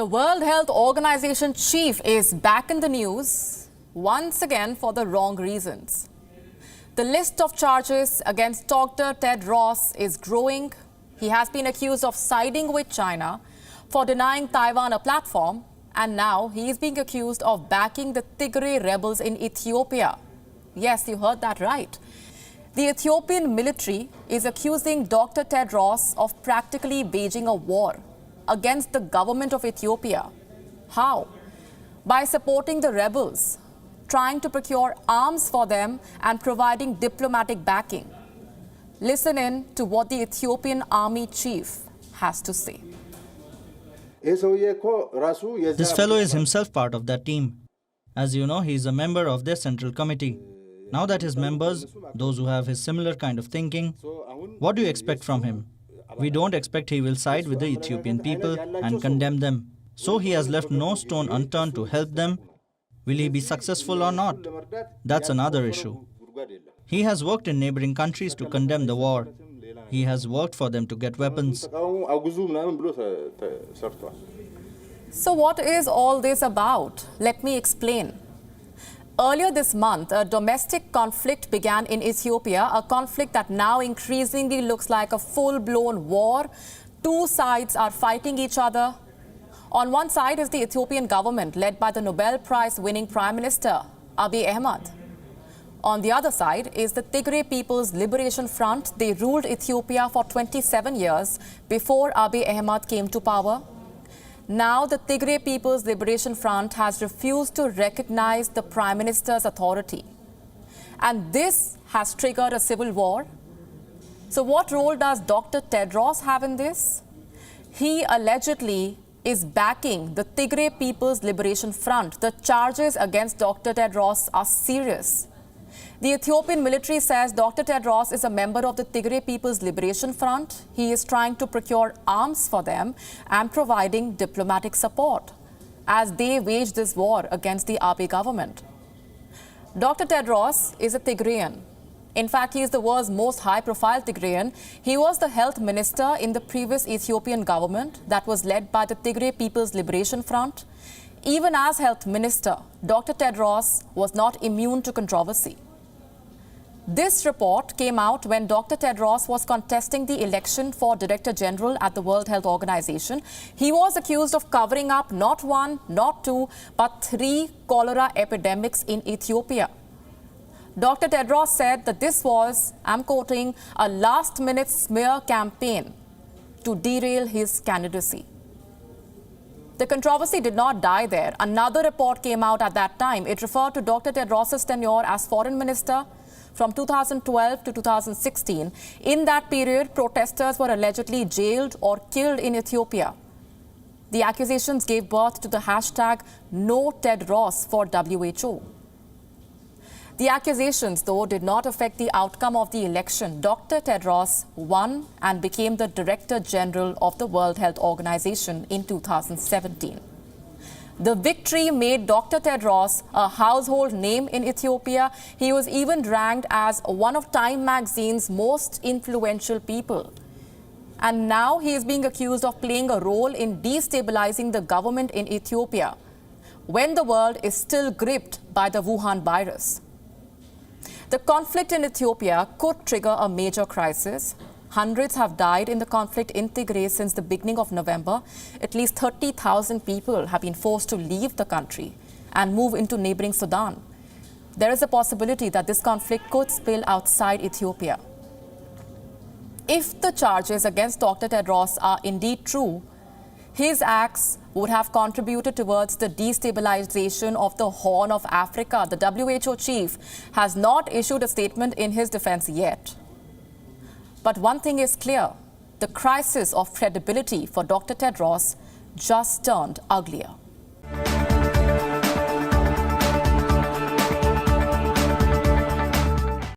The World Health Organization chief is back in the news, once again for the wrong reasons. The list of charges against Dr. Ted Ross is growing. He has been accused of siding with China for denying Taiwan a platform, and now he is being accused of backing the Tigray rebels in Ethiopia. Yes, you heard that right. The Ethiopian military is accusing Dr. Ted Ross of practically waging a war against the government of Ethiopia. How? By supporting the rebels, trying to procure arms for them and providing diplomatic backing. Listen in to what the Ethiopian army chief has to say. This fellow is himself part of that team. As you know, he is a member of their central committee. Now that his members, those who have his similar kind of thinking, what do you expect from him? We don't expect he will side with the Ethiopian people and condemn them. So he has left no stone unturned to help them. Will he be successful or not? That's another issue. He has worked in neighboring countries to condemn the war. He has worked for them to get weapons. So what is all this about? Let me explain. Earlier this month, a domestic conflict began in Ethiopia, a conflict that now increasingly looks like a full-blown war. Two sides are fighting each other. On one side is the Ethiopian government, led by the Nobel Prize-winning Prime Minister, Abiy Ahmed. On the other side is the Tigray People's Liberation Front. They ruled Ethiopia for 27 years before Abiy Ahmed came to power. Now, the Tigray People's Liberation Front has refused to recognize the Prime Minister's authority. And this has triggered a civil war. So what role does Dr. Ted Ross have in this? He allegedly is backing the Tigray People's Liberation Front. The charges against Dr. Ted Ross are serious. The Ethiopian military says Dr. Ted Ross is a member of the Tigray People's Liberation Front. He is trying to procure arms for them and providing diplomatic support as they wage this war against the Abiy government. Dr. Ted Ross is a Tigrayan. In fact, he is the world's most high-profile Tigrayan. He was the health minister in the previous Ethiopian government that was led by the Tigray People's Liberation Front. Even as health minister, Dr. Ted Ross was not immune to controversy. This report came out when Dr. Ted Ross was contesting the election for Director General at the World Health Organization. He was accused of covering up not one, not two, but 3 cholera epidemics in Ethiopia. Dr. Ted Ross said that this was, I'm quoting, a last-minute smear campaign to derail his candidacy. The controversy did not die there. Another report came out at that time. It referred to Dr. Ted Ross's tenure as foreign minister from 2012 to 2016. In that period, protesters were allegedly jailed or killed in Ethiopia. The accusations gave birth to the hashtag #NoTedRoss for WHO. The accusations, though, did not affect the outcome of the election. Dr. Ted Ross won and became the Director General of the World Health Organization in 2017. The victory made Dr. Ted Ross a household name in Ethiopia. He was even ranked as one of Time magazine's most influential people. And now he is being accused of playing a role in destabilizing the government in Ethiopia when the world is still gripped by the Wuhan virus. The conflict in Ethiopia could trigger a major crisis. Hundreds have died in the conflict in Tigray since the beginning of November. At least 30,000 people have been forced to leave the country and move into neighboring Sudan. There is a possibility that this conflict could spill outside Ethiopia. If the charges against Dr. Ted Ross are indeed true, his acts would have contributed towards the destabilization of the Horn of Africa. The WHO chief has not issued a statement in his defense yet. But one thing is clear, the crisis of credibility for Dr. Ted Ross just turned uglier.